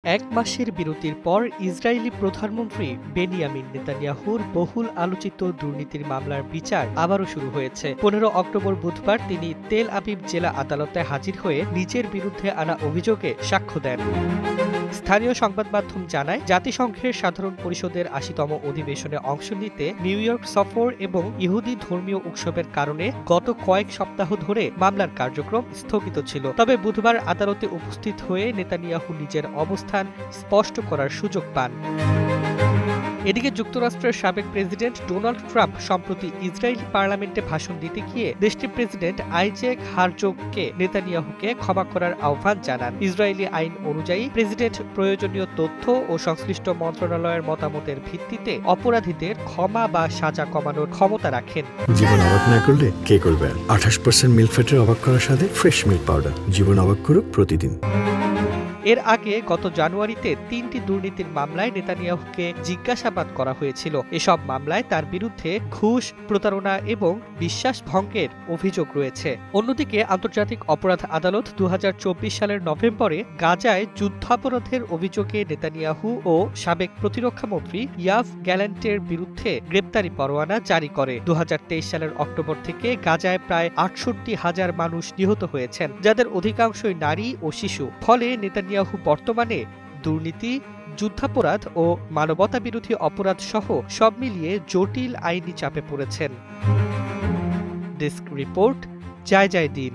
এক মাসের বিরতির পর ইসরায়েলি প্রধানমন্ত্রী বেনিয়ামিন নেতানিয়াহুর বহুল আলোচিত দুর্নীতির মামলার বিচার আবারও শুরু হয়েছে। ১৫ অক্টোবর বুধবার তিনি তেল আবিব জেলা আদালতে হাজির হয়ে নিজের বিরুদ্ধে আনা অভিযোগে সাক্ষ্য দেন। স্থানীয় সংবাদ মাধ্যম জানায়, জাতিসংঘের সাধারণ পরিষদের ৮০তম অধিবেশনে অংশ নিতে নিউ ইয়র্ক সফর এবং ইহুদি ধর্মীয় উৎসবের কারণে গত কয়েক সপ্তাহ ধরে মামলার কার্যক্রম স্থগিত ছিল। তবে বুধবার আদালতে উপস্থিত হয়ে নেতানিয়াহু নিজের অবস্থান স্পষ্ট করার সুযোগ পান। এদিকে যুক্তরাষ্ট্রের সাবেক প্রেসিডেন্ট ডোনাল্ড ট্রাম্প সম্প্রতি ইসরায়েলি পার্লামেন্টে ভাষণ দিতে গিয়ে দেশটির প্রেসিডেন্ট আইজ্যাক হারজোগকে নেতানিয়াহুকে ক্ষমা করার আহ্বান জানান। ইসরায়েলি আইন অনুযায়ী প্রেসিডেন্ট প্রয়োজনীয় তথ্য ও সংশ্লিষ্ট মন্ত্রণালয়ের মতামতের ভিত্তিতে অপরাধীদের ক্ষমা বা সাজা কমানোর ক্ষমতা রাখেন। জীবন অবাক না করলে কে করবে? ২৮% মিল্ক ফ্যাটের অবাক করার সাথে ফ্রেশ মিল্ক পাউডার। জীবন অবাক করুক প্রতিদিন। এর আগে গত জানুয়ারিতে ৩টি দুর্নীতির মামলায় নেতানিয়াহুকে জিজ্ঞাসাবাদ করা হয়েছিল। এসব মামলায় তার বিরুদ্ধে ঘুষ, প্রতারণা এবং বিশ্বাস ভঙ্গের অভিযোগ রয়েছে। অন্যদিকে আন্তর্জাতিক অপরাধ আদালত ২০২৪ সালের নভেম্বরে গাজায় যুদ্ধাপরাধের অভিযোগে নেতানিয়াহু ও সাবেক প্রতিরক্ষামন্ত্রী ইয়াভ গ্যালান্টের বিরুদ্ধে গ্রেপ্তারি পরোয়ানা জারি করে। ২০২৩ সালের অক্টোবর থেকে গাজায় প্রায় ৬৮,০০০ মানুষ নিহত হয়েছেন, যাদের অধিকাংশই নারী ও শিশু। ফলে নেতানিয়াহু বর্তমানে দুর্নীতি, যুদ্ধাপরাধ ও মানবতাবিরোধী অপরাধ সহ সব মিলিয়ে জটিল আইনি চাপে পড়েছেন। ডেস্ক রিপোর্ট, জয় জয় দিন।